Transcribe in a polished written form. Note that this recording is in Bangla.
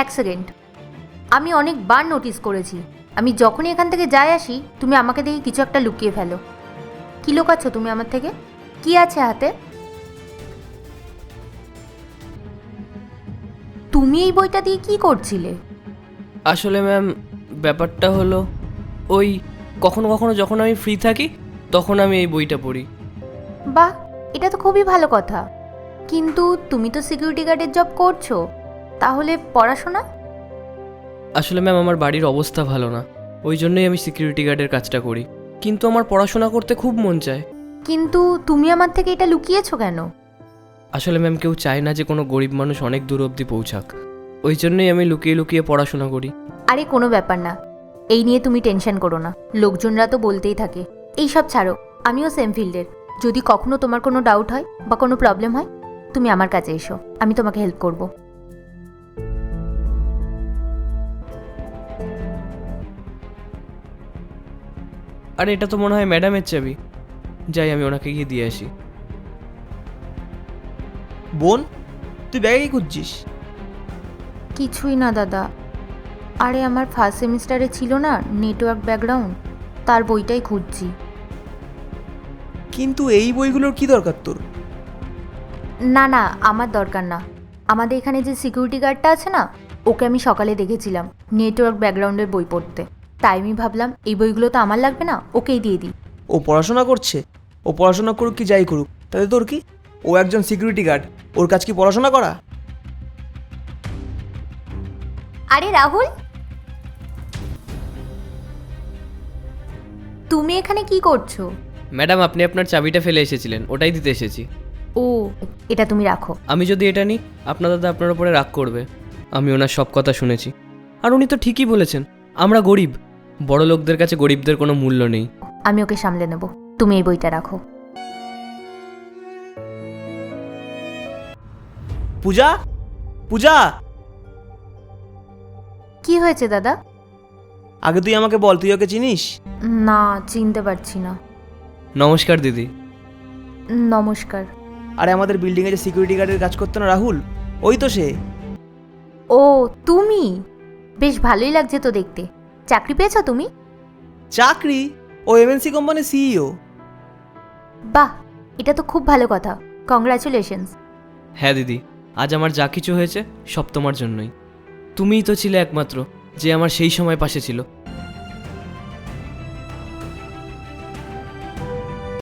এক সেকেন্ড, আমি অনেকবার নোটিস করেছি আমি যখনই এখান থেকে যাই আসি তুমি আমাকে দেখে কিছু একটা লুকিয়ে ফেলো। কী লুকাচ্ছ তুমি আমার থেকে? কি আছে হাতে? তুমি এই বইটা দিয়ে কি করছিলে? আসলে ম্যাম, ব্যাপারটা হলো ওই কখনো কখনো যখন আমি ফ্রি থাকি তখন আমি এই বইটা পড়ি। বাহ, এটা তো খুবই ভালো কথা। কিন্তু তুমি তো সিকিউরিটি গার্ডের জব করছো, তাহলে পড়াশোনা? আসলে ম্যাম, আমার বাড়ির অবস্থা ভালো না, ওই জন্যই আমি সিকিউরিটি গার্ডের কাজটা করি। কিন্তু আমার পড়াশোনা করতে খুব মন চায়। কিন্তু তুমি আমার থেকে এটা লুকিয়েছো কেন? আসলে ম্যাম, কেউ চায় না যে কোনো গরিব মানুষ অনেক দূর অবধি পৌঁছাক, ওই জন্যই আমি লুকিয়ে লুকিয়ে পড়াশোনা করি। আরে কোনো ব্যাপার না, এই নিয়ে তুমি টেনশন করো না, লোকজনরা তো বলতেই থাকে। এই সব ছাড়ো, আমিও সেম ফিল্ডের। যদি কখনো তোমার কোনো ডাউট হয় বা কোনো প্রবলেম হয়, তুমি আমার কাছে এসো, আমি তোমাকে হেল্প করব। আর এটা তো মনে হয় ম্যাডামের চাবি। যাই, আমি ওনাকে গিয়ে দিয়ে আসি। বোন, তুই ব্যাগে কি খুঁজছিস? কিছুই না দাদা, আরে আমার ফার্স্ট সেমিস্টারে ছিল না নেটওয়ার্ক ব্যাকগ্রাউন্ড, তার বইটাই খুঁজছি। কিন্তু এই বইগুলোর কি দরকার তোর? না না, আমার দরকার না। আমাদের এখানে যে সিকিউরিটি গার্ডটা আছে না, ওকে আমি সকালে দেখেছিলাম নেটওয়ার্ক ব্যাকগ্রাউন্ডের বই পড়তে। তাই আমি ভাবলাম এই বইগুলো তো আমার লাগবে না, ওকেই দিয়ে দিই। ও পড়াশোনা করছে, ও পড়াশোনা করুক কি যাই করুক, তাতে তোর কি? ও একজন সিকিউরিটি গার্ড, ওর কাজ কি পড়াশোনা করা? আরে রাহুল, তুমি এখানে কি করছো? ম্যাডাম, আপনি আপনার চাবিটা ফেলে এসেছিলেন, ওটাই দিতে এসেছি। ও, এটা তুমি রাখো। আমি যদি এটা নিই, আপনার দাদা আপনার উপরে রাগ করবে। আমি ওনার সব কথা শুনেছি, আর উনি তো ঠিকই বলেছেন। আমরা গরিব, বড় লোকদের কাছে গরিবদের কোনো মূল্য নেই। আমি ওকে সামলে নেব, তুমি এই বইটা রাখো। পূজা, পূজা, কি হয়েছে দাদা? আগে তুই আমাকে বল, তুই ওকে চিনিস? না, চিনতে পারছি না। নমস্কার দিদি। নমস্কার। আরে আমাদের বিল্ডিংয়ে যে সিকিউরিটি গার্ডের কাজ করতো না রাহুল, ওই তো সে। ও তুমি, বেশ ভালোই লাগছে তো দেখতে। চাকরি পেয়েছো তুমি? চাকরি? ও এমএনসি কোম্পানির সিইও। বাহ, এটা তো খুব ভালো কথা, কংগ্রাচুলেশনস। হ্যাঁ দিদি, আজ আমার যা কিছু হয়েছে সব তোমার জন্যই। তুমিই তো ছিলে একমাত্র যে আমার সেই সময় পাশে ছিল।